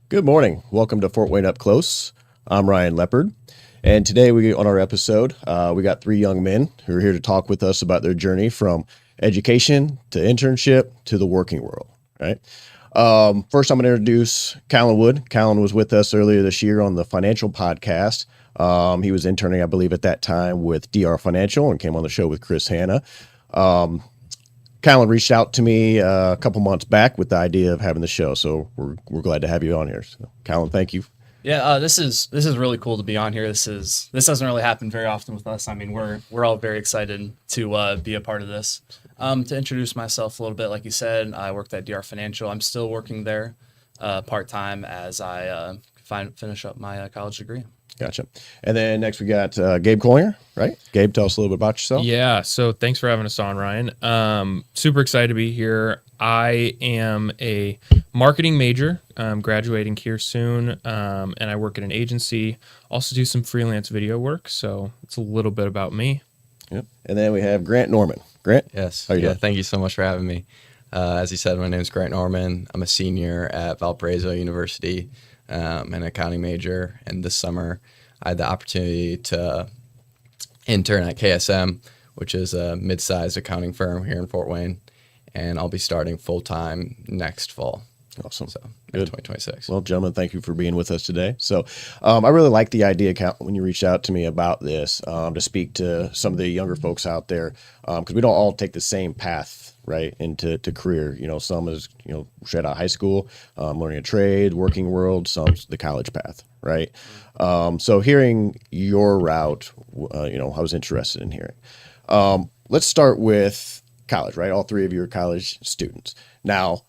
Good morning. Welcome to Fort Wayne Up Close. I'm Ryan Lepird, and today on our episode, we got three young men who are here to talk with us about their journey from education to internship to the working world. Right. First, I'm going to introduce Callan Wood. Callan was with us earlier this year on the financial podcast. He was interning, I believe, at that time with DR Financial and came on the show with Chris Hanna. Callan reached out to me a couple months back with the idea of having the show, so we're glad to have you on here. So, Callan, thank you. Yeah, this is really cool to be on here. This doesn't really happen very often with us. I mean, we're all very excited to be a part of this. To introduce myself a little bit, like you said, I worked at DR Financial. I'm still working there part time as I finish up my college degree. Gotcha. And then next we got Gabe Koehlinger, right? Gabe, tell us a little bit about yourself. Yeah, so thanks for having us on, Ryan. Super excited to be here. I am a marketing major, graduating here soon, and I work at an agency. Also do some freelance video work, so it's a little bit about me. Yep. And then we have Grant Norman. Grant? Yes. How you doing? Thank you so much for having me. As you said, my name is Grant Norman. I'm a senior at Valparaiso University, an accounting major, and this summer I had the opportunity to intern at KSM, which is a mid-sized accounting firm here in Fort Wayne, and I'll be starting full-time next fall. Awesome. So, Good. 2026. Well, gentlemen, thank you for being with us today. So I really like the idea, when you reached out to me about this, to speak to some of the younger folks out there, because we don't all take the same path, right, into career. You know, some is, straight out of high school, learning a trade, working world, some's the college path, right? So hearing your route, I was interested in hearing. Let's start with college, right? All three of you are college students. Now,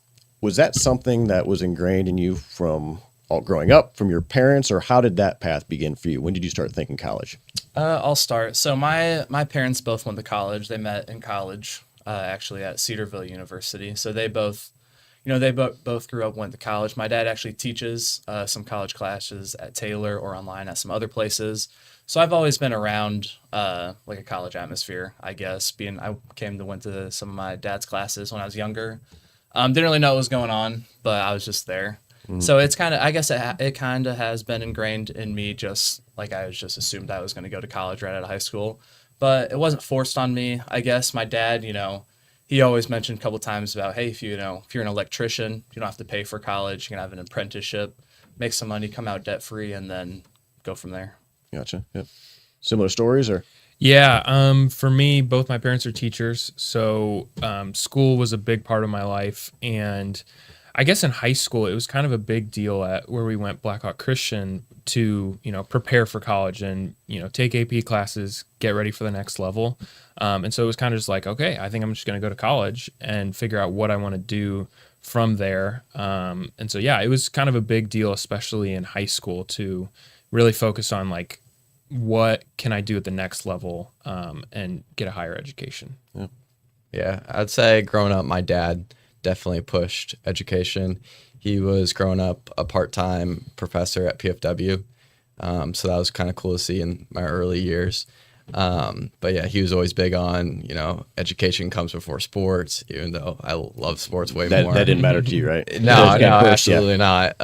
was that something that was ingrained in you from all growing up, from your parents, or how did that path begin for you? When did you start thinking college? I'll start. So my parents both went to college. They met in college, actually at Cedarville University. So they both, both grew up, went to college. My dad actually teaches some college classes at Taylor or online at some other places. So I've always been around like a college atmosphere, I guess. I went to some of my dad's classes when I was younger. Didn't really know what was going on, but I was just there. Mm-hmm. So it's kind of, I guess it kind of has been ingrained in me, just like I was just assumed I was going to go to college right out of high school. But it wasn't forced on me. I guess my dad, he always mentioned a couple times about, hey, if you're an electrician, you don't have to pay for college. You can have an apprenticeship, make some money, come out debt free, and then go from there. Gotcha. Yep. Similar stories, or? Yeah, for me, both my parents are teachers, so school was a big part of my life. And I guess in high school, it was kind of a big deal at where we went, Blackhawk Christian, to prepare for college and take AP classes, get ready for the next level. And so it was kind of just like, okay, I think I'm just going to go to college and figure out what I want to do from there. And so yeah, it was kind of a big deal, especially in high school, to really focus on like, what can I do at the next level and get a higher education? Yeah, I'd say growing up, my dad definitely pushed education. He was growing up a part-time professor at PFW, so that was kind of cool to see in my early years. But yeah, he was always big on, education comes before sports, even though I love sports way more. That didn't matter to you, right? No, absolutely not.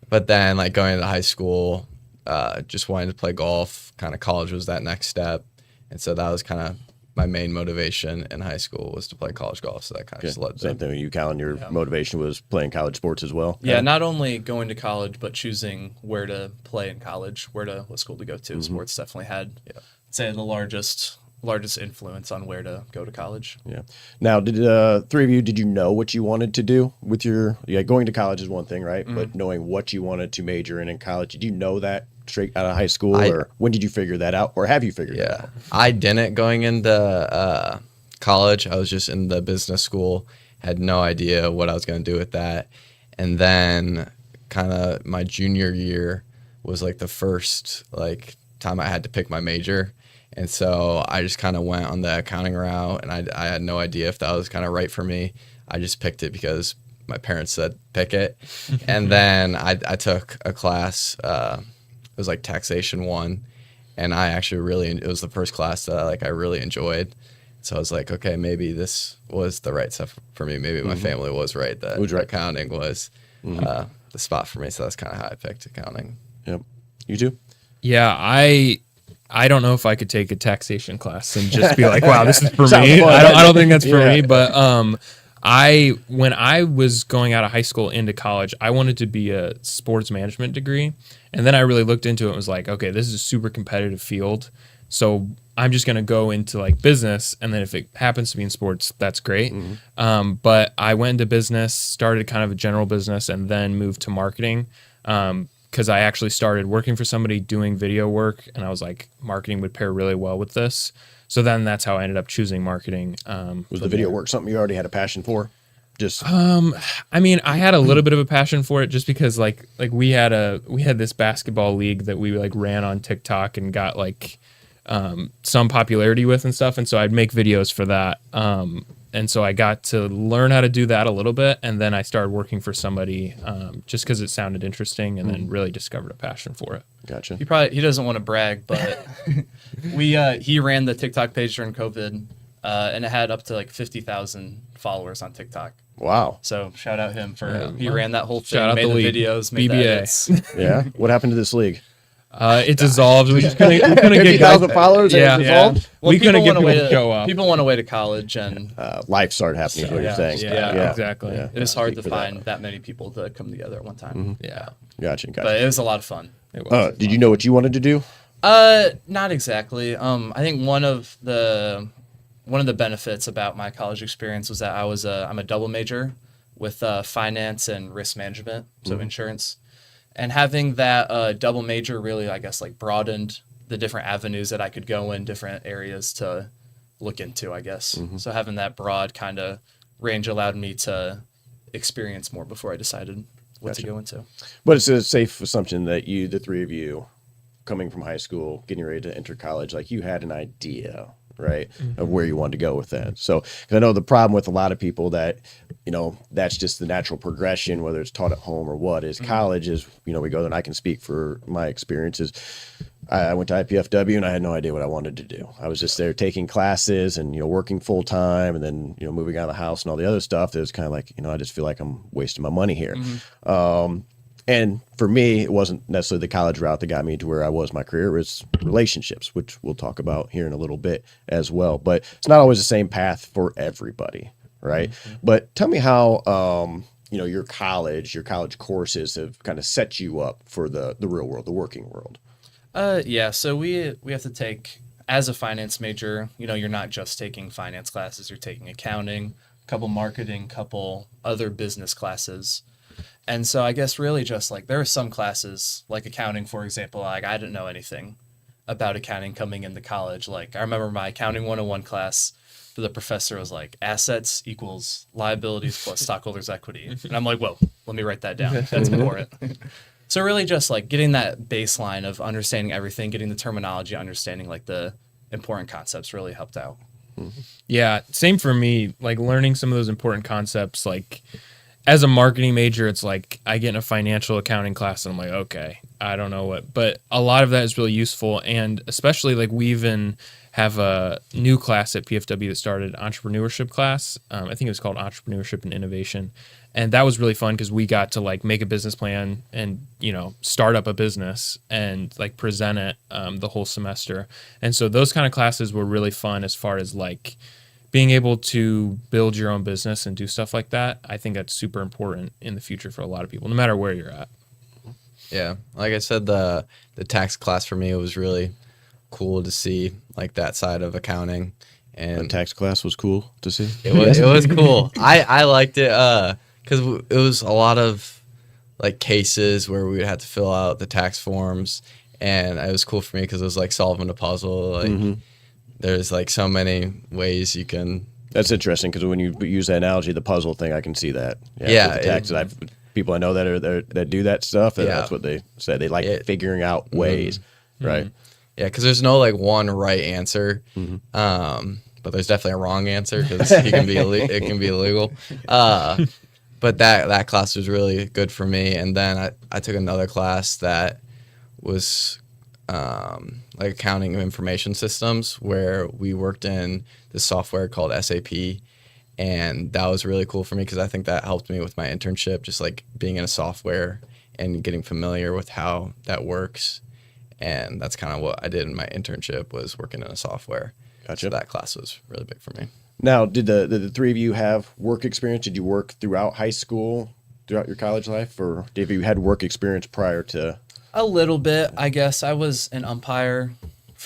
But then like going to high school, just wanting to play golf, kind of college was that next step. And so that was kind of my main motivation in high school, was to play college golf. So that kind of just led to same thing with you, Callan. Your motivation was playing college sports as well. Yeah, not only going to college, but choosing where to play in college, what school to go to. Mm-hmm. Sports definitely had, I'd say, the largest influence on where to go to college. Yeah. Now, did three of you, did you know what you wanted to do with your, going to college is one thing, right? Mm-hmm. But knowing what you wanted to major in college, did you know that straight out of high school, or when did you figure that out, or have you figured that out? I didn't going into college. I was just in the business school, had no idea what I was going to do with that. And then kind of my junior year was like the first time I had to pick my major. And so I just kind of went on the accounting route, and I had no idea if that was kind of right for me. I just picked it because my parents said pick it. And then I took a class, it was like Taxation 1, and I actually it was the first class that I really enjoyed. So I was like, okay, maybe this was the right stuff for me. Maybe my family was right that accounting was the spot for me. So that's kind of how I picked accounting. Yep. You too? Yeah, I don't know if I could take a taxation class and just be like, wow, this is for Sounds me. fun. I don't think that's for Yeah. me. But when I was going out of high school into college, I wanted to be a sports management degree. And then I really looked into it and was like, okay, this is a super competitive field. So I'm just going to go into like business. And then if it happens to be in sports, that's great. But I went into business, started kind of a general business, and then moved to marketing. Because I actually started working for somebody doing video work, and I was like, marketing would pair really well with this. So then that's how I ended up choosing marketing. Was the video work something you already had a passion for? Just I mean, I had a little bit of a passion for it just because like we had this basketball league that we like ran on TikTok and got like some popularity with and stuff, and so I'd make videos for that. And so I got to learn how to do that a little bit, and then I started working for somebody just because it sounded interesting, and then really discovered a passion for it. gotcha. He doesn't want to brag, but he ran the TikTok page during COVID, and it had up to like 50,000 followers on TikTok. Wow. So shout out him for Yeah. he ran that whole thing, Shout out made the the league. videos, made the BBA. edits. Yeah. What happened to this league? It dissolved. We just couldn't get 50,000 followers and Yeah. it dissolved? Well, we couldn't get went people away to show up. People went away to college, and Life started happening is what you're saying. Yeah, exactly. Yeah. it was hard to Speak for that. find that many people to come together at one time. Yeah, Gotcha. But it was a lot of fun. it was. Did you know what you wanted to do? Not exactly. I think one of the benefits about my college experience was that I'm a double major with finance and risk management, so insurance, and having that double major really, I guess, like broadened the different avenues that I could go in, different areas to look into, I guess. So having that broad kind of range allowed me to experience more before I decided what to go into. But it's a safe assumption that the three of you, coming from high school, getting ready to enter college, like you had an idea, right, of where you wanted to go with that. So, 'cause I know the problem with a lot of people that, that's just the natural progression, whether it's taught at home or what, is college is, we go there, and I can speak for my experiences. I went to IPFW and I had no idea what I wanted to do. I was just there taking classes and, working full time, and then, moving out of the house and all the other stuff. It was kind of like, I just feel like I'm wasting my money here. And for me, it wasn't necessarily the college route that got me to where I was in my career. It was relationships, which we'll talk about here in a little bit as well. But it's not always the same path for everybody, right? But tell me how, your college courses have kind of set you up for the real world, the working world. Yeah, so we have to take, as a finance major, you're not just taking finance classes, you're taking accounting, a couple marketing, couple other business classes. And so I guess really just like there are some classes like accounting, for example, like I didn't know anything about accounting coming into college. Like I remember my accounting 101 class, the professor was like assets equals liabilities plus stockholders equity. And I'm like, whoa, let me write that down. That's important. So really just like getting that baseline of understanding everything, getting the terminology, understanding like the important concepts really helped out. Yeah, same for me. Like learning some of those important concepts, like as a marketing major, it's like I get in a financial accounting class and I'm like, okay, I don't know what, but a lot of that is really useful. And especially like we even have a new class at PFW that started, entrepreneurship class. I think it was called Entrepreneurship and Innovation. And that was really fun because we got to like make a business plan and, start up a business and like present it the whole semester. And so those kind of classes were really fun as far as like being able to build your own business and do stuff like that. I think that's super important in the future for a lot of people, no matter where you're at. Yeah, like I said, the tax class for me was really cool to see, like that side of accounting, The and tax class was cool to see. it was cool. I liked it because it was a lot of like cases where we would have to fill out the tax forms, and it was cool for me because it was like solving a puzzle. Like there's like so many ways you can. That's interesting because when you use that analogy, the puzzle thing, I can see that. Yeah, with the taxes, people I know that do that stuff. Yeah. That's what they say. They like figuring out ways, right? Yeah, because there's no like one right answer, but there's definitely a wrong answer because it can be illegal. But that class was really good for me, and then I took another class that was like accounting of information systems, where we worked in this software called SAP, and that was really cool for me because I think that helped me with my internship, just like being in a software and getting familiar with how that works. And that's kind of what I did in my internship, was working in a software. Gotcha. So that class was really big for me. Now, did the three of you have work experience? Did you work throughout high school, throughout your college life, or have you had work experience prior to? A little bit, I guess. I was an umpire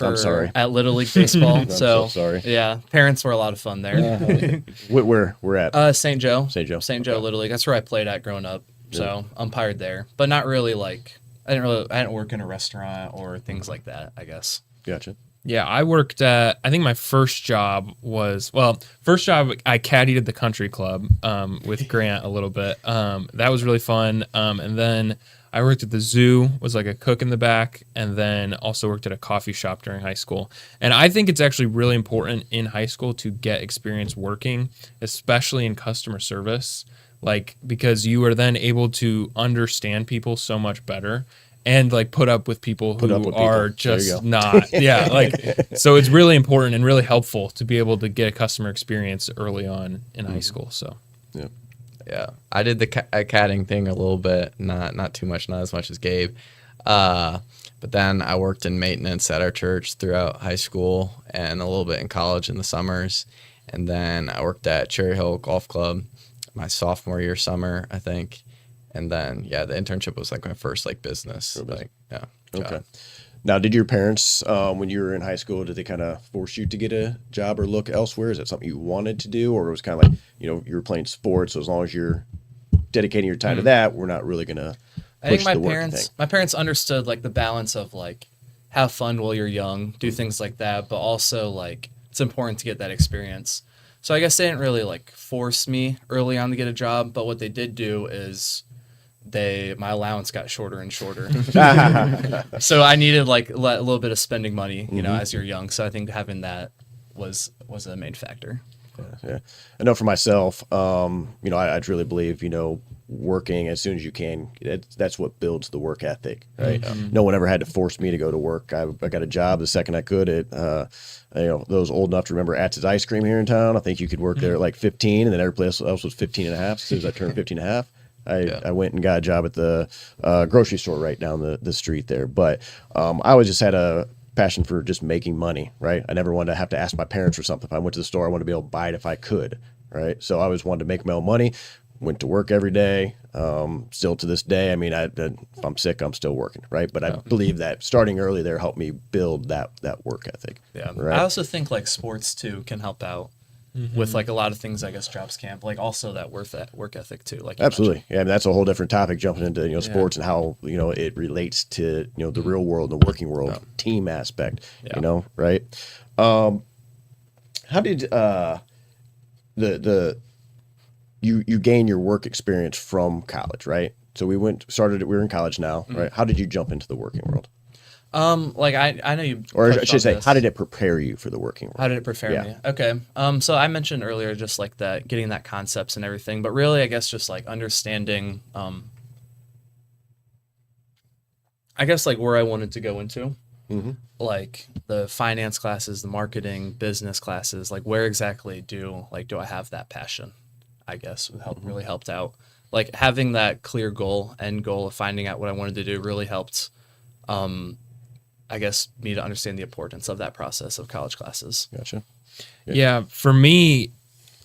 I'm sorry. at Little League Baseball. so sorry. Yeah, parents were a lot of fun there. Where we're at? St. Joe. St. Joe. St. Joe Okay. Little League. That's where I played at growing up. So umpired there, but not really like I didn't work in a restaurant or things like that, I guess. Gotcha. Yeah, I worked at, I think my first job I caddied at the country club with Grant a little bit. That was really fun. And then I worked at the zoo, was like a cook in the back, and then also worked at a coffee shop during high school. And I think it's actually really important in high school to get experience working, especially in customer service, like because you are then able to understand people so much better. And like put up with people who are just not, so it's really important and really helpful to be able to get a customer experience early on in high school. So, Yeah, I did the caddying thing a little bit, not too much, not as much as Gabe. But then I worked in maintenance at our church throughout high school and a little bit in college in the summers. And then I worked at Cherry Hill Golf Club my sophomore year summer, I think. And then, the internship was like my first like business. Like, Okay. job. Now, did your parents, when you were in high school, did they kind of force you to get a job or look elsewhere? Is that something you wanted to do, or it was kind of like, you were playing sports, so as long as you're dedicating your time to that, we're not really gonna I think push the work thing? my parents understood like the balance of like have fun while you're young, do things like that, but also like it's important to get that experience. So I guess they didn't really like force me early on to get a job, but what they did do is my allowance got shorter and shorter. So I needed like a little bit of spending money, as you're young. So I think having that was a main factor. Yeah. I know for myself, I truly believe, working as soon as you can, that's what builds the work ethic, right? No one ever had to force me to go to work. I got a job the second I could at, those old enough to remember Atz's Ice Cream here in town. I think you could work there at like 15, and then every place else was 15 and a half. As soon as I turned 15 and a half, I went and got a job at the grocery store right down the street there. But I always just had a passion for just making money, right? I never wanted to have to ask my parents for something. If I went to the store, I wanted to be able to buy it if I could, right? So I always wanted to make my own money, went to work every day, still to this day. I mean, if I'm sick, I'm still working, right? But I believe that starting early there helped me build that work ethic. Yeah. Right? I also think like sports too can help out with like a lot of things, I guess, jobs camp, like also that work ethic too. Like Absolutely. Yeah, I mean, that's a whole different topic, jumping into, sports and how, it relates to, the real world, the working world, team aspect, right? How did you gain your work experience from college, right? So we're in college now, right? How did you jump into the working world? Like I know you, or I touched should on say, this. how did it prepare you for the working world? How did it prepare me? Okay. So I mentioned earlier just like that, getting that concepts and everything, but really I guess just like understanding, I guess like where I wanted to go into, like the finance classes, the marketing, business classes, like where exactly do I have that passion? I guess really helped out. Like having that clear end goal of finding out what I wanted to do really helped. I guess me to understand the importance of that process of college classes. Gotcha. Yeah, for me,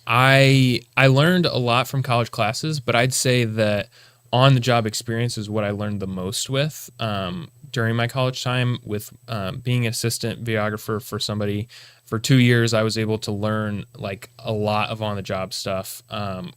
I learned a lot from college classes, but I'd say that on-the-job experience is what I learned the most with during my college time with being an assistant videographer for somebody. For 2 years, I was able to learn like a lot of on-the-job stuff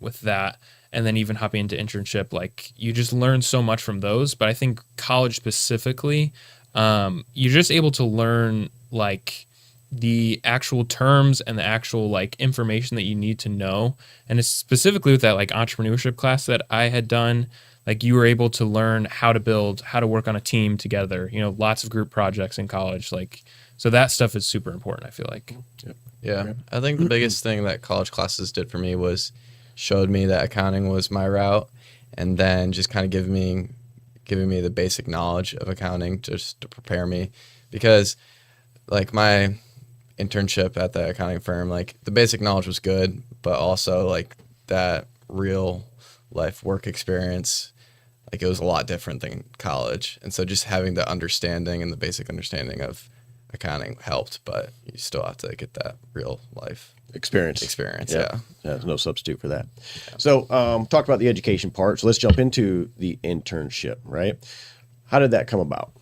with that. And then even hopping into internship, like you just learn so much from those. But I think college specifically, you're just able to learn like the actual terms and the actual like information that you need to know. And it's specifically with that like entrepreneurship class that I had done, like you were able to learn how to work on a team together, lots of group projects in college. Like, so that stuff is super important, I feel like. Yeah. I think the biggest thing that college classes did for me was showed me that accounting was my route, and then just kind of giving me the basic knowledge of accounting just to prepare me, because like my internship at the accounting firm, like the basic knowledge was good, but also like that real life work experience like it was a lot different than college. And so just having the understanding and the basic understanding of accounting helped, but you still have to get that real life Experience. Yeah. There's no substitute for that. So, talked about the education part. So let's jump into the internship, right? How did that come about?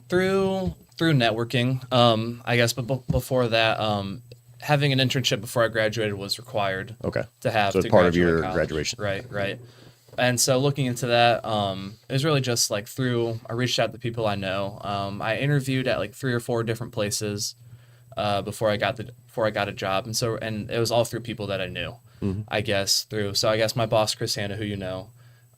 Through networking, I guess, but before that, having an internship before I graduated was required. Okay. To have So it's to part of graduate your college. graduation. Right. And so looking into that, it was really just like I reached out to people I know. I interviewed at like 3 or 4 different places before I got a job, and it was all through people that I knew. I guess my boss Chris Hanna, who you know,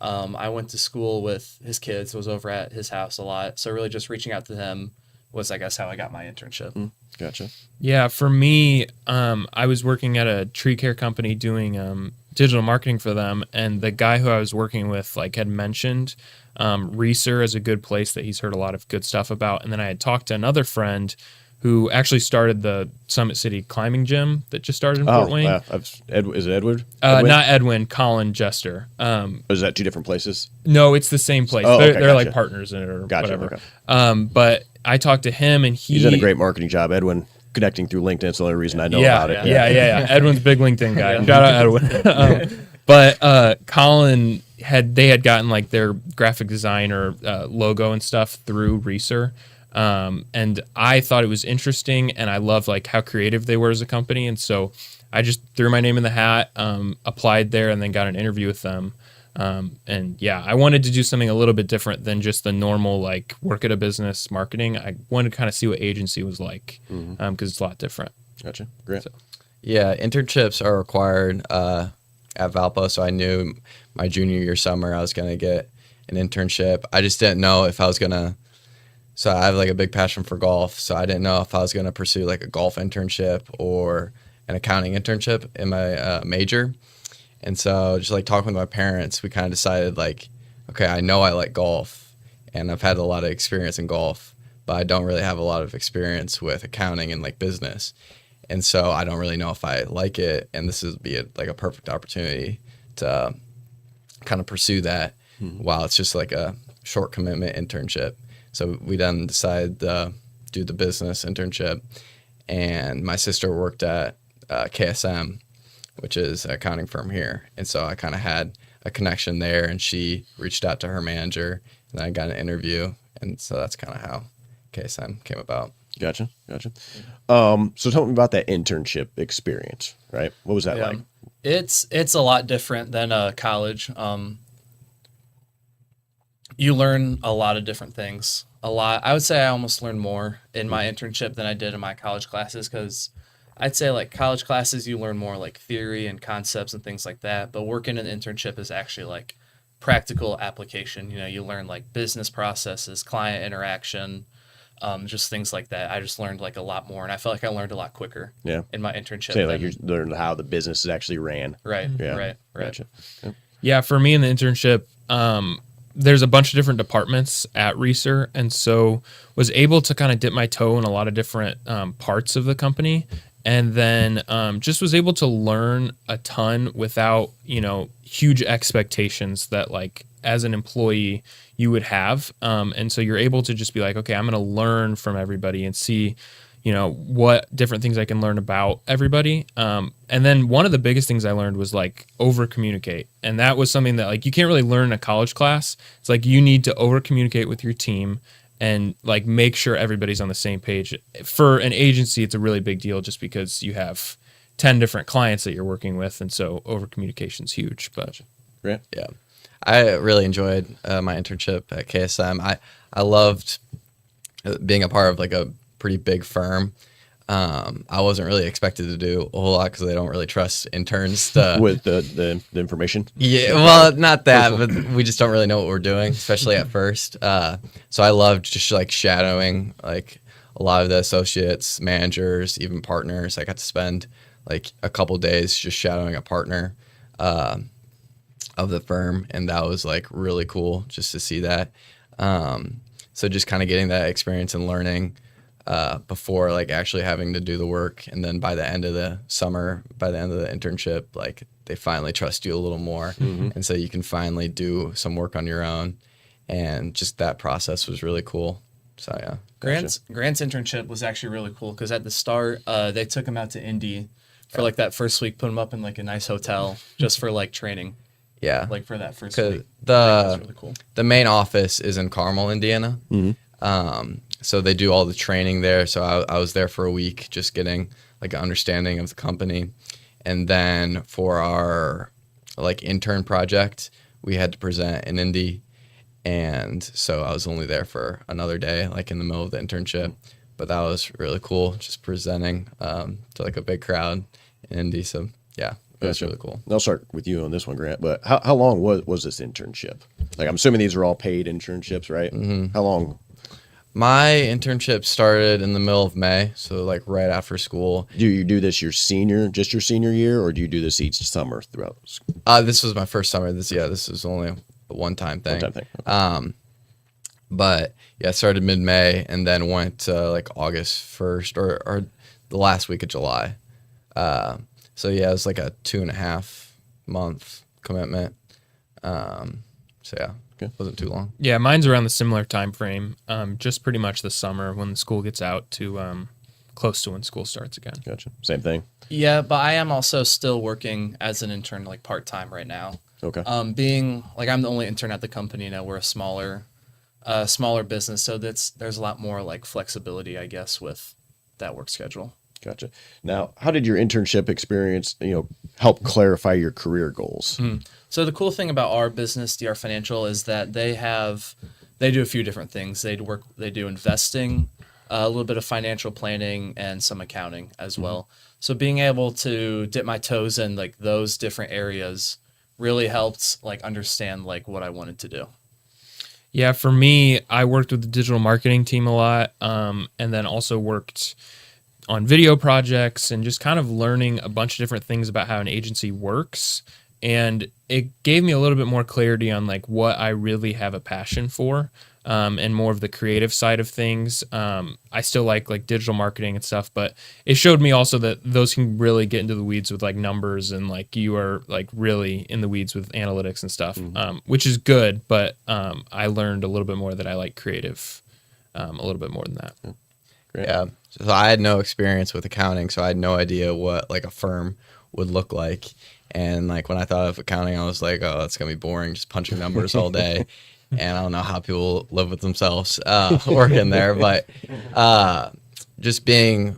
I went to school with his kids, was over at his house a lot. So really just reaching out to him was, I guess, how I got my internship. Gotcha. Yeah, for me, I was working at a tree care company doing digital marketing for them, and the guy who I was working with like had mentioned Reeser as a good place that he's heard a lot of good stuff about. And then I had talked to another friend who actually started the Summit City climbing gym that just started in Fort Wayne. Is it Edward? Not Edwin, Colin Jester. Or is that 2 different places? No, it's the same place. Oh, they're okay, gotcha. like partners in it or Gotcha. whatever. Okay. But I talked to him, and He's done a great marketing job, Edwin. Connecting through LinkedIn. It's the only reason I know about it. Yeah. Edwin's a big LinkedIn guy. Shout out Edwin. But Colin they had gotten like their graphic design or logo and stuff through Reeser. And I thought it was interesting, and I love like how creative they were as a company. And so I just threw my name in the hat, applied there, and then got an interview with them. And yeah, I wanted to do something a little bit different than just the normal like work at a business marketing. I wanted to kind of see what agency was like, because it's a lot different. Gotcha. Great. So. Yeah, internships are required at Valpo, so I knew my junior year summer I was going to get an internship. I just didn't know if I was going to, so I have like a big passion for golf, so I didn't know if I was going to pursue like a golf internship or an accounting internship in my major. And so just like talking with my parents, we kind of decided like, okay, I know I like golf and I've had a lot of experience in golf, but I don't really have a lot of experience with accounting and like business. And so I don't really know if I like it. And this would be like a perfect opportunity to kind of pursue that while it's just like a short commitment internship. So we then decided to do the business internship. And my sister worked at KSM, which is an accounting firm here. And so I kind of had a connection there, and she reached out to her manager, and then I got an interview. And so that's kind of how KSM came about. Gotcha. So tell me about that internship experience, right? What was that like? It's a lot different than college. You learn a lot of different things. I would say I almost learned more in my internship than I did in my college classes, because I'd say like college classes, you learn more like theory and concepts and things like that. But working in an internship is actually like practical application. You know, you learn like business processes, client interaction, just things like that. I just learned like a lot more, and I felt like I learned a lot quicker. Yeah. In my internship. Say like you learned how the business is actually ran. Right. Yeah. Right. Gotcha. Yeah. Yeah, for me in the internship, there's a bunch of different departments at Reeser, and so was able to kind of dip my toe in a lot of different parts of the company, and then just was able to learn a ton without, huge expectations that like as an employee you would have. And so you're able to just be like, okay, I'm going to learn from everybody and see, what different things I can learn about everybody. And then one of the biggest things I learned was like over communicate. And that was something that like you can't really learn in a college class. It's like you need to over communicate with your team and like make sure everybody's on the same page. For an agency, it's a really big deal just because you have 10 different clients that you're working with. And so over communication is huge. But Great. Yeah. I really enjoyed my internship at KSM. I loved being a part of like a pretty big firm. I wasn't really expected to do a whole lot because they don't really trust interns to With the information. Yeah, well, not that, but we just don't really know what we're doing, especially at first. So I loved just like shadowing like a lot of the associates, managers, even partners. I got to spend like a couple days just shadowing a partner of the firm, and that was like really cool just to see that. So just kind of getting that experience and learning before like actually having to do the work, and then by the end of the summer, by the end of the internship, like they finally trust you a little more, and so you can finally do some work on your own, and just that process was really cool. So yeah, Grant's internship was actually really cool because at the start, they took him out to Indy for like that first week, put him up in like a nice hotel just for like training, yeah. like for that first 'Cause week. That's really cool. The main office is in Carmel, Indiana. So they do all the training there. So I was there for a week, just getting like an understanding of the company, and then for our like intern project, we had to present in Indy. And so I was only there for another day, like in the middle of the internship. But that was really cool, just presenting to like a big crowd in Indy. So yeah, it was really cool. I'll start with you on this one, Grant. But how long was this internship? Like, I'm assuming these are all paid internships, right? How long? My internship started in the middle of May, so like right after school. Do you do this your senior year, or do you do this each summer throughout? This was my first summer. This was only a one-time thing. One-time thing. Okay. But yeah, I started mid-May and then went to like August 1st or the last week of July. So yeah, it was like a 2.5 month commitment. So yeah, Okay. wasn't too long. Yeah, mine's around the similar time frame. Just pretty much the summer when the school gets out to close to when school starts again. Gotcha. Same thing. Yeah, but I am also still working as an intern, like part-time right now. Okay. Being like I'm the only intern at the company now, we're a smaller business, so there's a lot more like flexibility, I guess, with that work schedule. Gotcha. Now, how did your internship experience, help clarify your career goals? So the cool thing about our business, DR Financial, is that they do a few different things. They do investing, a little bit of financial planning, and some accounting as well. So being able to dip my toes in like those different areas really helped like understand like what I wanted to do. Yeah, for me, I worked with the digital marketing team a lot, and then also worked on video projects and just kind of learning a bunch of different things about how an agency works. And it gave me a little bit more clarity on like what I really have a passion for, and more of the creative side of things. I still like digital marketing and stuff, but it showed me also that those can really get into the weeds with like numbers, and like you are like really in the weeds with analytics and stuff, which is good. But I learned a little bit more that I like creative a little bit more than that. Great. Yeah. So I had no experience with accounting, so I had no idea what like a firm would look like. And like when I thought of accounting, I was like, oh, that's gonna be boring, just punching numbers all day. And I don't know how people live with themselves working there, but just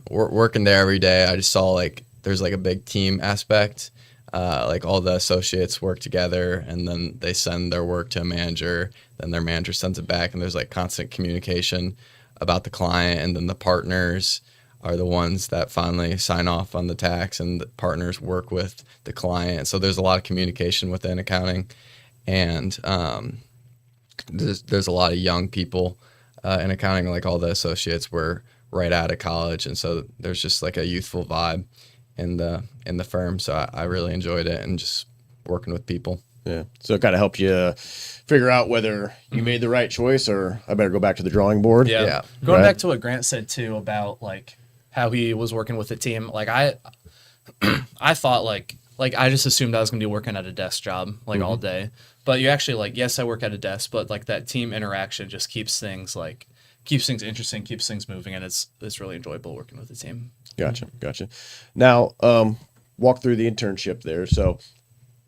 working there every day, I just saw like there's like a big team aspect. Like all the associates work together, and then they send their work to a manager, then their manager sends it back, and there's like constant communication about the client, and then the partners are the ones that finally sign off on the tax, and the partners work with the client. So there's a lot of communication within accounting, and there's a lot of young people in accounting. Like all the associates were right out of college, and so there's just like a youthful vibe in the firm. So I really enjoyed it, and just working with people. Yeah. So it kind of helped you figure out whether you made the right choice or I better go back to the drawing board. Yeah. Going back to what Grant said too about like how he was working with the team. Like I thought like I just assumed I was going to be working at a desk job like all day. But you actually like, yes, I work at a desk, but like that team interaction just keeps things interesting, keeps things moving, and it's really enjoyable working with the team. Gotcha. Now, walk through the internship there. So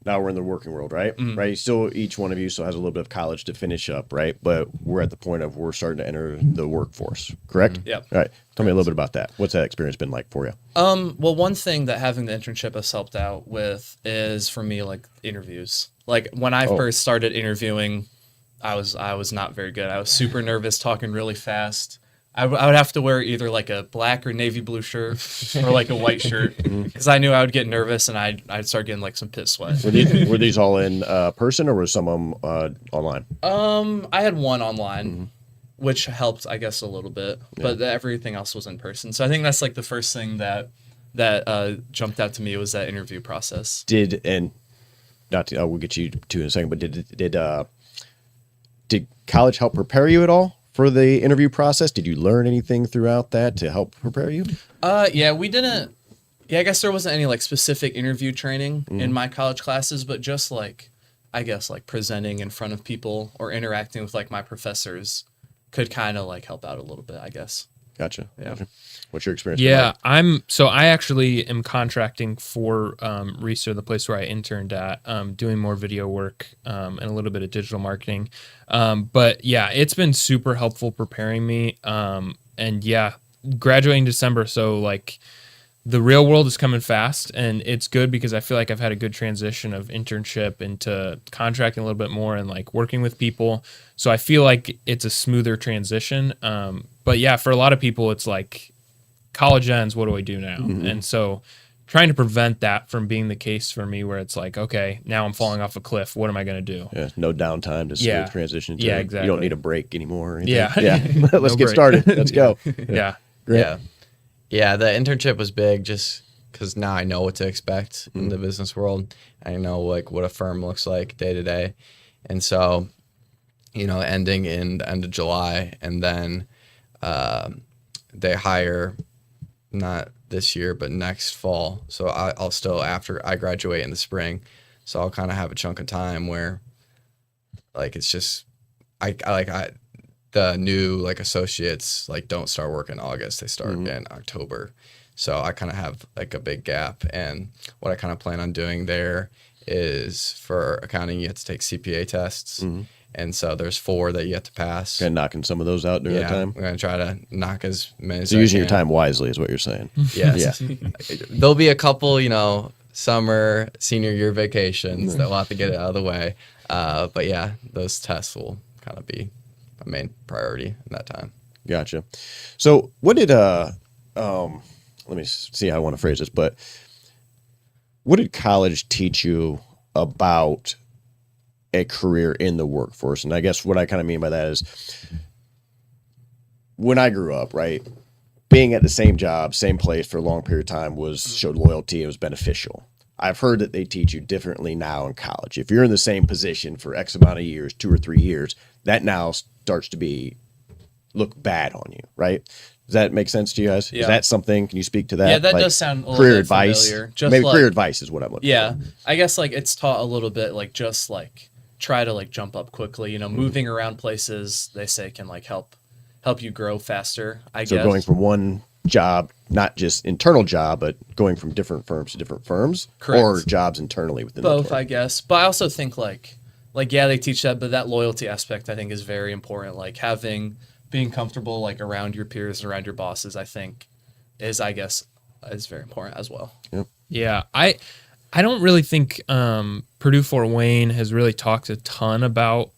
now we're in the working world, right? Right. Each one of you still has a little bit of college to finish up, right? But we're at the point of we're starting to enter the workforce, correct? Yep. All right. Tell me a little bit about that. What's that experience been like for you? Well, one thing that having the internship has helped out with is for me like interviews. Like when I first started interviewing, I was not very good. I was super nervous, talking really fast. I would have to wear either like a black or navy blue shirt or like a white shirt because I knew I would get nervous and I'd start getting like some pit sweat. Were these all in person or were some of them online? I had one online, which helped, I guess, a little bit, but everything else was in person. So I think that's like the first thing that jumped out to me was that interview process. We'll get you to in a second, but did college help prepare you at all for the interview process? Did you learn anything throughout that to help prepare you? Yeah, we didn't. Yeah, I guess there wasn't any like specific interview training in my college classes, but just like, I guess like presenting in front of people or interacting with like my professors could kind of like help out a little bit, I guess. Gotcha. Yeah. Gotcha. What's your experience? Yeah, I actually am contracting for Research, the place where I interned at, doing more video work and a little bit of digital marketing. But yeah, it's been super helpful preparing me. And yeah, graduating December, so like the real world is coming fast, and it's good because I feel like I've had a good transition of internship into contracting a little bit more and like working with people. So I feel like it's a smoother transition. But yeah, for a lot of people, it's like college ends, what do I do now? And so trying to prevent that from being the case for me, where it's like, okay, now I'm falling off a cliff. What am I going to do? Yeah, no downtime to smooth transition. To, exactly. You don't need a break anymore. Or anything. Yeah. Yeah. Let's No get break. started. Let's go. Yeah. Great. Yeah, the internship was big just because now I know what to expect in the business world. I know like what a firm looks like day to day. And so, ending in the end of July, and then they hire not this year, but next fall. So I'll still, after I graduate in the spring, so I'll kind of have a chunk of time where like it's just the new like associates like don't start work in August, they start in October. So I kind of have like a big gap, and what I kind of plan on doing there is for accounting you have to take CPA tests, and so there's 4 that you have to pass. Kind of knocking some of those out during that time. I'm gonna try to knock as many. So using your time wisely is what you're saying. Yes. There'll be a couple, summer, senior year vacations that we'll have to get it out of the way. But yeah, those tests will kind of be my main priority in that time. Gotcha. So what did let me see how I want to phrase this, but what did college teach you about a career in the workforce? And I guess what I kind of mean by that is when I grew up, right, being at the same job, same place for a long period of time showed loyalty. It was beneficial. I've heard that they teach you differently now in college. If you're in the same position for X amount of years, 2 or 3 years, that now starts to look bad on you, right? Does that make sense to you guys? Yeah. Is that something? Can you speak to that? Yeah, that does sound a little career bit advice. familiar. Just Maybe like, career advice is what I'm looking yeah, for. I guess like it's taught a little bit like just like try to like jump up quickly. Moving around places they say can like help you grow faster. I So guess going from one job, not just internal job, but going from different firms to different firms, Correct. or jobs internally within the both, firm. I guess. But I also think like yeah, they teach that, but that loyalty aspect I think is very important. Like being comfortable like around your peers and around your bosses, I think is very important as well. Yep. Yeah, I don't really think Purdue Fort Wayne has really talked a ton about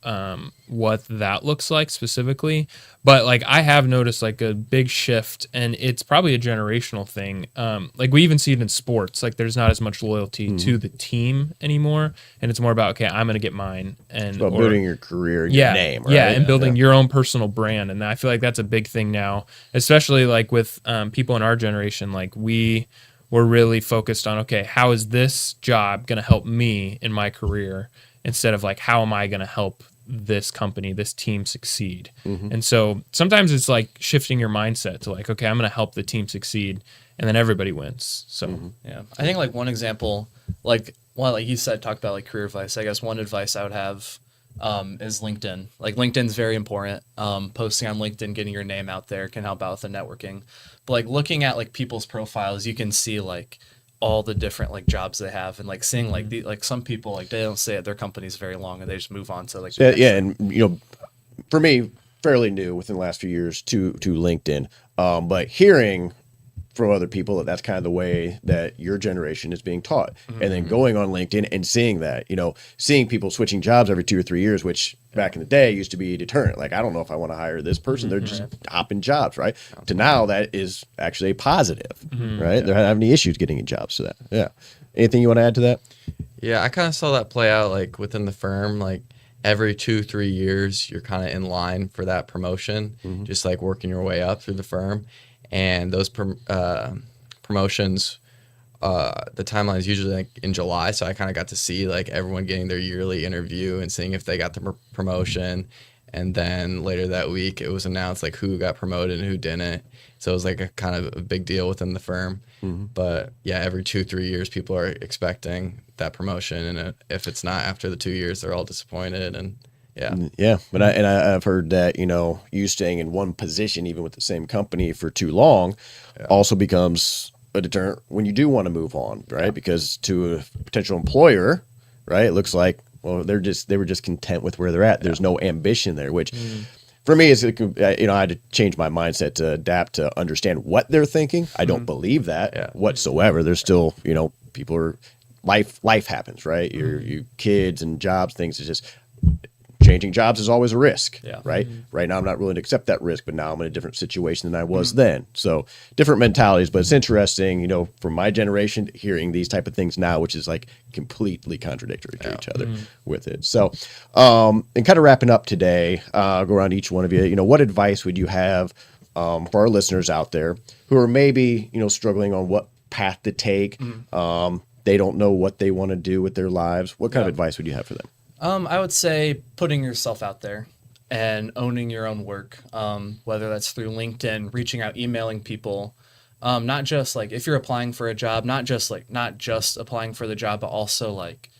what that looks like specifically, but like I have noticed like a big shift, and it's probably a generational thing. Like we even see it in sports. Like there's not as much loyalty to the team anymore, and it's more about okay, I'm going to get mine, and About building your career, and yeah, your name, right? yeah, and building your own personal brand. And I feel like that's a big thing now, especially like with people in our generation. Like we're really focused on, okay, how is this job going to help me in my career, instead of like, how am I going to help this company, this team succeed? And so sometimes it's like shifting your mindset to like, okay, I'm going to help the team succeed, and then everybody wins. So Yeah, I think like one example, like you said, talk about like career advice. I guess one advice I would have is LinkedIn. Like LinkedIn's very important. Posting on LinkedIn, getting your name out there can help out with the networking. But like looking at like people's profiles, you can see like all the different like jobs they have, and like seeing like like some people like they don't stay at their companies very long and they just move on to like the Yeah, next and for me, fairly new within the last few years to LinkedIn. But hearing from other people that's kind of the way that your generation is being taught, and then going on LinkedIn and seeing that, seeing people switching jobs every 2 or 3 years, which back in the day used to be a deterrent. Like, I don't know if I want to hire this person. They're just hopping jobs, right? To now that is actually a positive, right? They're not having any issues getting in jobs to that. Yeah. Anything you want to add to that? Yeah, I kind of saw that play out like within the firm. Like every 2-3 years, you're kind of in line for that promotion, just like working your way up through the firm. And those promotions, the timeline is usually like in July. So I kind of got to see like everyone getting their yearly interview and seeing if they got the promotion. And then later that week, it was announced like who got promoted and who didn't. So it was like a kind of a big deal within the firm. But yeah, every 2-3 years, people are expecting that promotion, and if it's not after the 2 years, they're all disappointed. And Yeah, but I've heard that you staying in one position even with the same company for too long also becomes a deterrent when you do want to move on, right? Because to a potential employer, right, it looks like they were just content with where they're at. There's no ambition there, which for me is I had to change my mindset to adapt to understand what they're thinking. I don't believe that whatsoever. There's still people are life happens, right? You kids and jobs, things is just. Changing jobs is always a risk, right? Right now, I'm not willing to accept that risk, but now I'm in a different situation than I was then. So different mentalities, but it's interesting, for my generation, hearing these type of things now, which is like completely contradictory to each other with it. So, and kind of wrapping up today, I'll go around each one of you. What advice would you have for our listeners out there who are maybe, struggling on what path to take? They don't know what they want to do with their lives. What kind of advice would you have for them? I would say putting yourself out there and owning your own work, whether that's through LinkedIn, reaching out, emailing people, not just like if you're applying for a job, not just applying for the job, but also like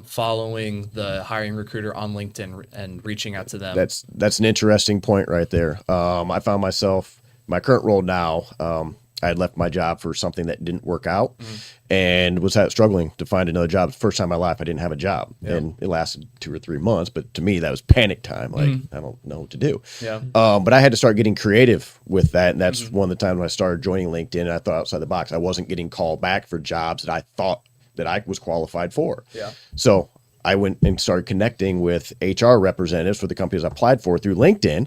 following the hiring recruiter on LinkedIn and reaching out to them. That's an interesting point right there. I found myself, my current role now, I had left my job for something that didn't work out and was struggling to find another job. First time in my life I didn't have a job. And it lasted 2 or 3 months. But to me, that was panic time. Like, I don't know what to do. But I had to start getting creative with that. And that's one of the times when I started joining LinkedIn and I thought outside the box. I wasn't getting called back for jobs that I thought that I was qualified for. So I went and started connecting with HR representatives for the companies I applied for through LinkedIn.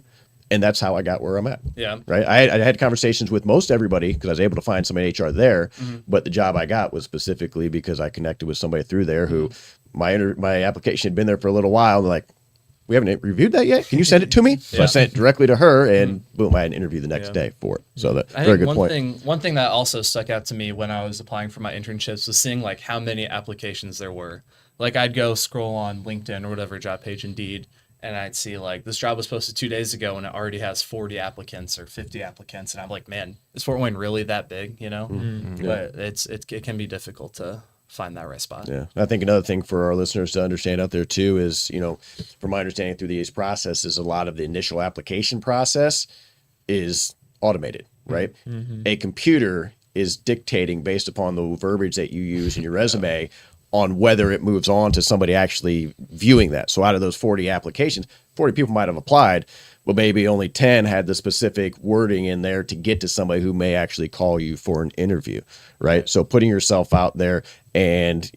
And that's how I got where I'm at. Right. I had conversations with most everybody because I was able to find somebody in HR there. But the job I got was specifically because I connected with somebody through there who my application had been there for a little while. And they're like, we haven't reviewed that yet. Can you send it to me? So I sent it directly to her and boom, I had an interview the next day for it. So that's very good point. One thing that also stuck out to me when I was applying for my internships was seeing like how many applications there were. Like I'd go scroll on LinkedIn or whatever job page, Indeed. And I'd see like this job was posted 2 days ago and it already has 40 applicants or 50 applicants. And I'm like, man, is Fort Wayne really that big? But it can be difficult to find that right spot. Yeah. I think another thing for our listeners to understand out there too is, from my understanding through these processes, a lot of the initial application process is automated, right? A computer is dictating based upon the verbiage that you use in your resume on whether it moves on to somebody actually viewing that. So out of those 40 applications, 40 people might have applied, but maybe only 10 had the specific wording in there to get to somebody who may actually call you for an interview, right? So putting yourself out there and,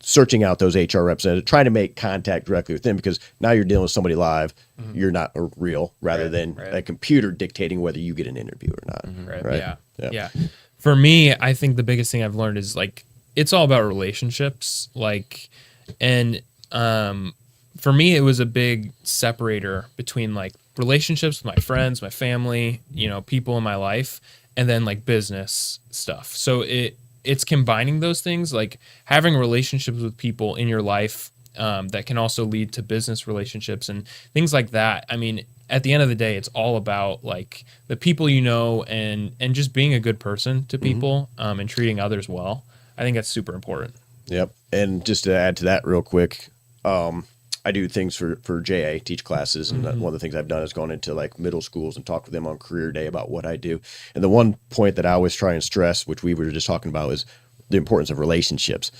searching out those HR representatives, trying to make contact directly with them because now you're dealing with somebody live. You're not a real rather than a computer dictating whether you get an interview or not. Right? Yeah. For me, I think the biggest thing I've learned is like, it's all about relationships. For me, it was a big separator between like relationships with my friends, my family, people in my life, and then like business stuff. So it's combining those things, like having relationships with people in your life that can also lead to business relationships and things like that. I mean, at the end of the day, it's all about like the people and just being a good person to people and treating others well. I think that's super important. Yep. And just to add to that real quick, I do things for JA, teach classes. And one of the things I've done is gone into like middle schools and talk with them on career day about what I do. And the one point that I always try and stress, which we were just talking about, is the importance of relationships.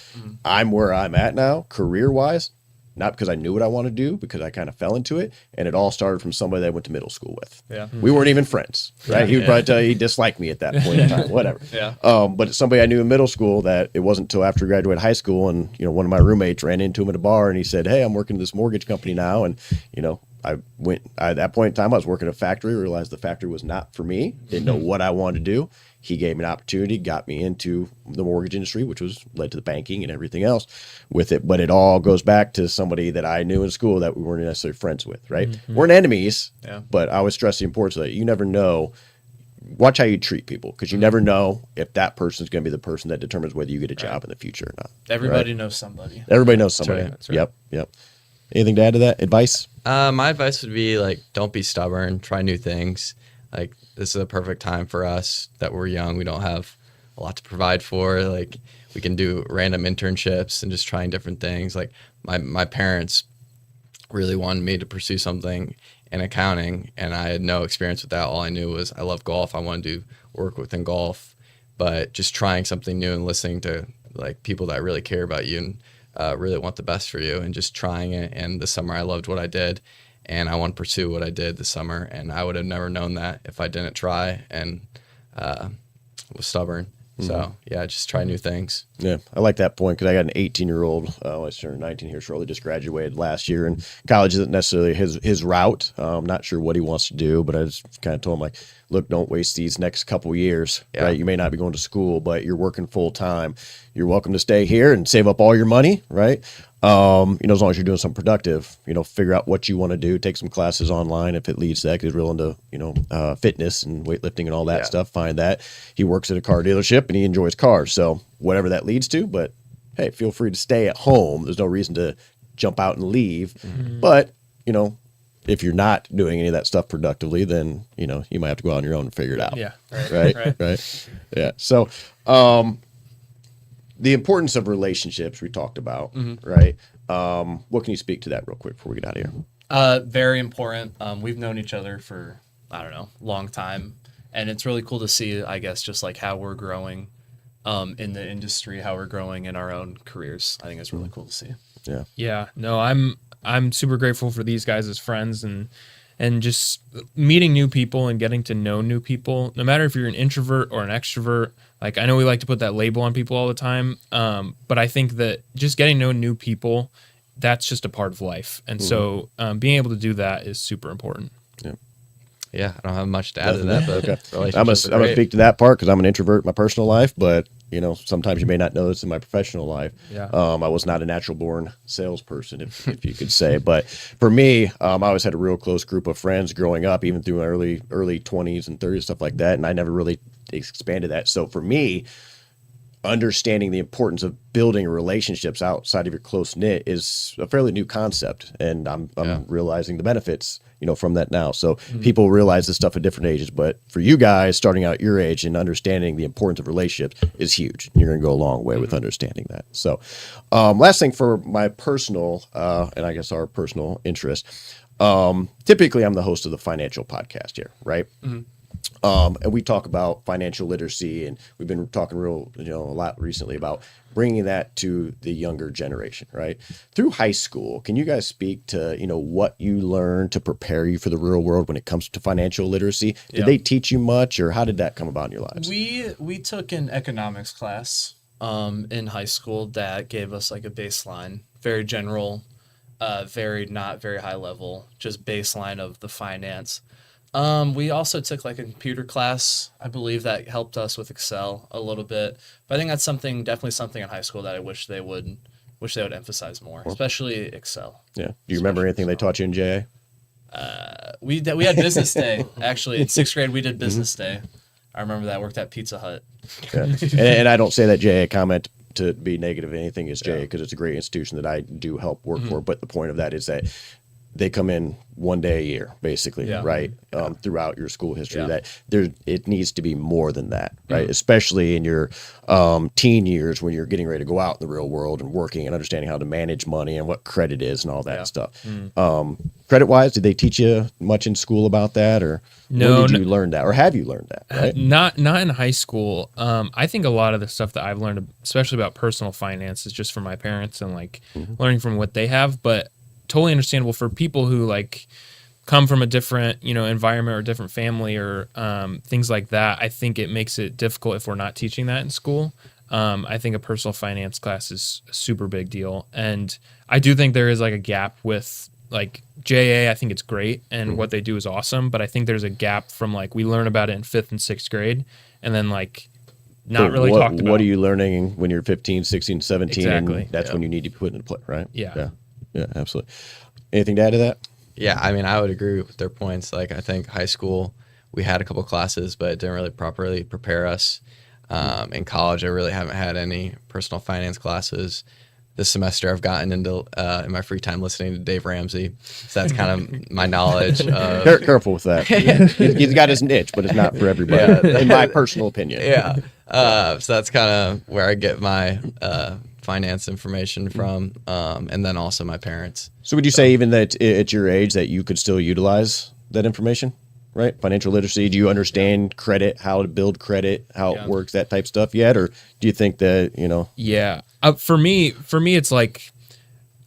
I'm where I'm at now, career wise, not because I knew what I want to do, because I kind of fell into it. And it all started from somebody that I went to middle school with. We weren't even friends, right? He would probably tell you he disliked me at that point in time, whatever. But it's somebody I knew in middle school that it wasn't until after I graduated high school and, one of my roommates ran into him at a bar and he said, hey, I'm working at this mortgage company now. And, at that point in time, I was working at a factory, realized the factory was not for me, didn't know what I wanted to do. He gave me an opportunity, got me into the mortgage industry, which was led to the banking and everything else with it. But it all goes back to somebody that I knew in school that we weren't necessarily friends with, right? We're enemies, but I always stress the importance of that. You never know. Watch how you treat people because you never know if that person is going to be the person that determines whether you get a job in the future or not. Everybody knows somebody. Everybody knows somebody. That's right. Yep. Anything to add to that? Advice? My advice would be like, don't be stubborn. Try new things. Like this is a perfect time for us that we're young. We don't have a lot to provide for. Like we can do random internships and just trying different things. Like my parents really wanted me to pursue something in accounting, and I had no experience with that. All I knew was I love golf. I wanted to work within golf, but just trying something new and listening to like people that really care about you and really want the best for you, and just trying it. And this summer I loved what I did, and I want to pursue what I did this summer. And I would have never known that if I didn't try and was stubborn. So yeah, just try new things. Yeah, I like that point because I got an 18-year-old. I turned 19 here shortly. Just graduated last year, and college isn't necessarily his route. I'm not sure what he wants to do, but I just kind of told him like, look, don't waste these next couple years. Yeah. Right? You may not be going to school, but you're working full time. You're welcome to stay here and save up all your money. Right? As long as you're doing something productive, figure out what you want to do, take some classes online if it leads to that, because he's real into, fitness and weightlifting and all that stuff. Find that. He works at a car dealership and he enjoys cars. So whatever that leads to, but hey, feel free to stay at home. There's no reason to jump out and leave. But, if you're not doing any of that stuff productively, then, you might have to go out on your own and figure it out. Yeah. Right. Yeah. So, the importance of relationships we talked about, right? What can you speak to that real quick before we get out of here? Very important. We've known each other for, I don't know, long time. And it's really cool to see, I guess, just like how we're growing in the industry, how we're growing in our own careers. I think it's really cool to see. Yeah. Yeah. No, I'm super grateful for these guys as friends and just meeting new people and getting to know new people, no matter if you're an introvert or an extrovert. Like, I know we like to put that label on people all the time, but I think that just getting to know new people, that's just a part of life. And so being able to do that is super important. Yeah. Yeah, I don't have much to add to that, but Okay. I'm going to speak to that part because I'm an introvert in my personal life, but sometimes you may not know this in my professional life. Yeah. I was not a natural born salesperson, if you could say, but for me, I always had a real close group of friends growing up, even through my early 20s and 30s, stuff like that. And I never really expanded that. So for me, understanding the importance of building relationships outside of your close knit is a fairly new concept. And I'm realizing the benefits, from that now. So people realize this stuff at different ages, but for you guys starting out your age and understanding the importance of relationships is huge. You're going to go a long way with understanding that. So last thing for my personal, and I guess our personal interest, typically I'm the host of the financial podcast here, right? And we talk about financial literacy, and we've been talking a lot recently about bringing that to the younger generation, right? Through high school, can you guys speak to, what you learned to prepare you for the real world when it comes to financial literacy? Did they teach you much, or how did that come about in your lives? We took an economics class in high school that gave us like a baseline, very general, not very high level, just baseline of the finance. We also took like a computer class. I believe that helped us with Excel a little bit. But I think that's definitely something in high school that I wish they would emphasize more, especially Excel. Yeah. Do you remember anything they taught you in JA? We had business day, actually. In 6th grade, we did business day. I remember that. I worked at Pizza Hut. Yeah. and I don't say that JA comment to be negative. Anything is JA because it's a great institution that I do help work for. But the point of that is that they come in one day a year, basically, right? Throughout your school history, that it needs to be more than that, right? Especially in your teen years when you're getting ready to go out in the real world and working and understanding how to manage money and what credit is and all that stuff. Credit-wise, did they teach you much in school about that, or No, when did you learn that, or have you learned that? Right? Not in high school. I think a lot of the stuff that I've learned, especially about personal finance, is just from my parents and like learning from what they have, but totally understandable for people who like come from a different, environment or different family or things like that. I think it makes it difficult if we're not teaching that in school. I think a personal finance class is a super big deal. And I do think there is like a gap with like JA. I think it's great and what they do is awesome. But I think there's a gap from like we learn about it in 5th and 6th grade and then like not really talked about. What are you learning when you're 15, 16, 17? Exactly. And that's when you need to put it into play, right? Yeah, absolutely. Anything to add to that? Yeah, I mean, I would agree with their points. Like, I think high school, we had a couple classes, but it didn't really properly prepare us. In college, I really haven't had any personal finance classes. this semester I've gotten into in my free time listening to Dave Ramsey. So that's kind of my knowledge of Careful with that. He's got his niche, but it's not for everybody, in my personal opinion. yeah. So that's kind of where I get my finance information from, and then also my parents. So would you say even that at your age that you could still utilize that information, right? Financial literacy. Do you understand credit, how to build credit, how it works, that type of stuff yet? Or do you think that, Yeah. For me, it's like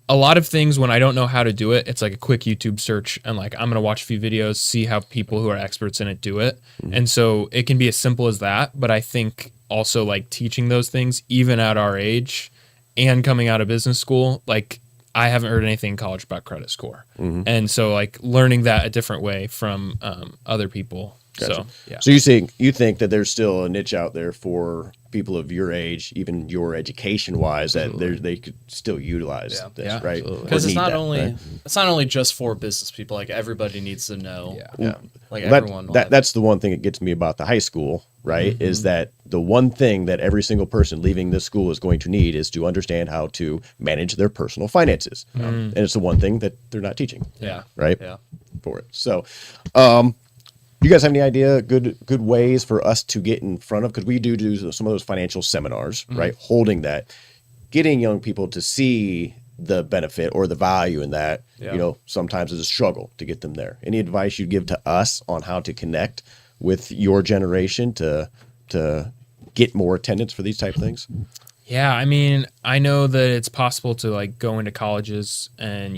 a lot of things when I don't know how to do it, it's like a quick YouTube search and like I'm going to watch a few videos, see how people who are experts in it do it. And so it can be as simple as that. But I think also like teaching those things, even at our age and coming out of business school, like I haven't heard anything in college about credit score. And so like learning that a different way from other people. Gotcha. So, yeah. So you think that there's still a niche out there for people of your age, even your education wise, that they could still utilize this, right? Because Or it's need not that, only right? it's not only just for business people. Like everybody needs to know. Yeah. Like Well, everyone. will have- that's the one thing that gets me about the high school, right? Is that the one thing that every single person leaving this school is going to need is to understand how to manage their personal finances. And it's the one thing that they're not teaching. Yeah. Right. Yeah. For it. So, you guys have any idea good ways for us to get in front of, because we do some of those financial seminars, right? Holding that, getting young people to see the benefit or the value in that, sometimes is a struggle to get them there. Any advice you'd give to us on how to connect with your generation to get more attendance for these type of things? Yeah, I mean, I know that it's possible to like go into colleges and,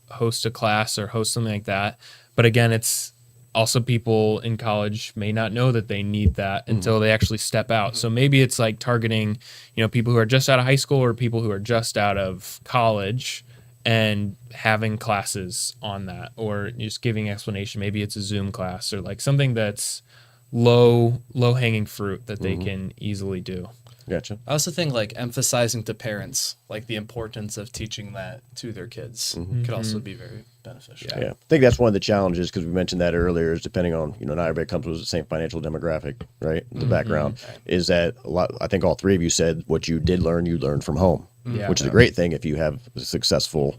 host a class or host something like that. But again, it's also people in college may not know that they need that until they actually step out. So maybe it's like targeting, people who are just out of high school or people who are just out of college and having classes on that, or just giving explanation. Maybe it's a Zoom class or like something that's low hanging fruit that they can easily do. Gotcha. I also think like emphasizing to parents like the importance of teaching that to their kids could also be very beneficial. Yeah. I think that's one of the challenges, because we mentioned that earlier, is depending on, not everybody comes with the same financial demographic, right? The background is that I think all three of you said what you did learn, you learned from home, which is a great thing if you have a successful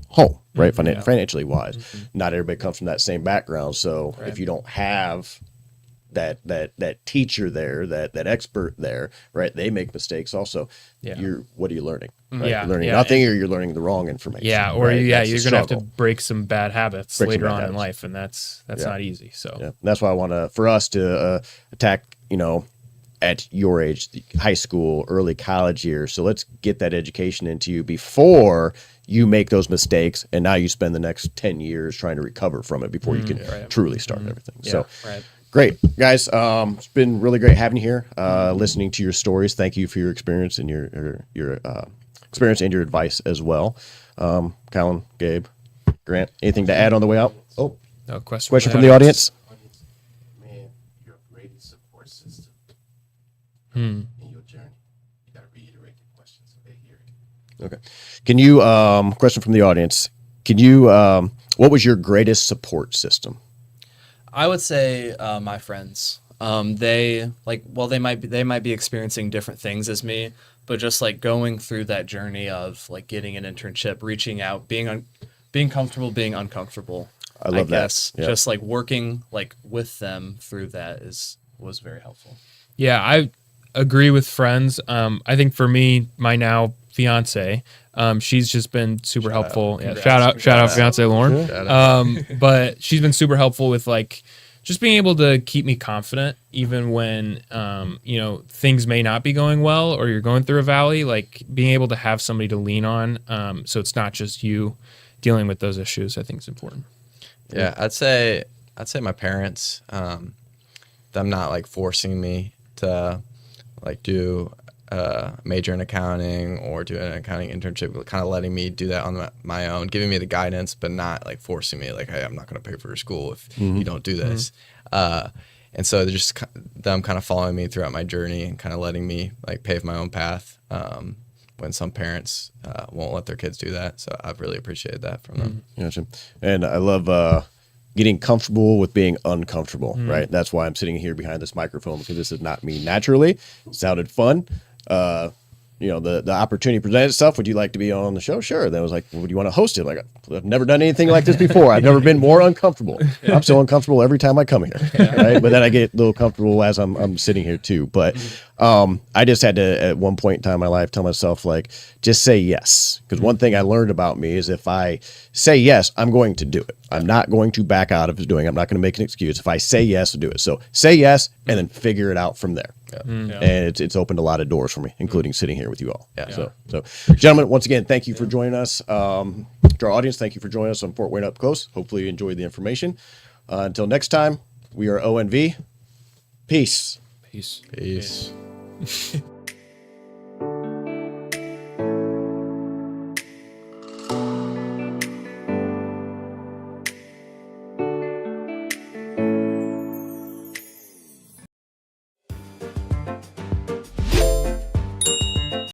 home, right? Financially wise. Not everybody comes from that same background. So if you don't have that teacher there, that expert there, right? They make mistakes also. What are you learning? Right? Yeah. You're learning Yeah. nothing, or you're learning the wrong information. Yeah, or right? That's you're the gonna have to struggle. break some bad habits Break some later bad on in habits. life, and that's not easy. So Yeah. That's why I want for us to attack, at your age, the high school, early college years. So let's get that education into you before you make those mistakes, and now you spend the next 10 years trying to recover from it before you can truly start everything. So great, guys. It's been really great having you here, listening to your stories. Thank you for your experience and your experience and your advice as well. Callan, Gabe, Grant, anything to add on the way out? Oh, no question. question from the audience. Man, your greatest support system in your journey. You got to reiterate the question so they hear it. Okay. Can you, question from the audience, what was your greatest support system? I would say my friends. They might be experiencing different things as me, but just like going through that journey of like getting an internship, reaching out, being comfortable, being uncomfortable. I love that. guess. Yeah. Just like working like with them through that was very helpful. Yeah, I agree with friends. I think for me, my now fiance, she's just been super helpful. Yeah, shout out fiance Lauren. But she's been super helpful with like just being able to keep me confident even when things may not be going well or you're going through a valley, like being able to have somebody to lean on, so it's not just you dealing with those issues, I think is important. Yeah, I'd say my parents, them not like forcing me to like do a major in accounting or do an accounting internship, kind of letting me do that on my own, giving me the guidance, but not like forcing me like, hey, I'm not going to pay for your school if you don't do this. And so they're just them kind of following me throughout my journey and kind of letting me like pave my own path when some parents won't let their kids do that. So I've really appreciated that from them. Gotcha. And I love getting comfortable with being uncomfortable, right? That's why I'm sitting here behind this microphone, because this is not me naturally. It sounded fun. the opportunity presented itself. Would you like to be on the show? Sure. Then I was like, well, would you want to host it? Like, I've never done anything like this before. I've never been more uncomfortable. I'm so uncomfortable every time I come here. Right. But then I get a little comfortable as I'm sitting here too. But I just had to, at one point in time in my life, tell myself, like, just say yes. Because one thing I learned about me is if I say yes, I'm going to do it. I'm not going to back out of doing it. I'm not going to make an excuse. If I say yes, I'll do it. So say yes and then figure it out from there. And it's opened a lot of doors for me, including sitting here with you all. So gentlemen, once again, thank you for joining us. To our audience, thank you for joining us on Fort Wayne Up Close. Hopefully you enjoyed the information. Until next time, we are ONV. Peace. Peace. Peace.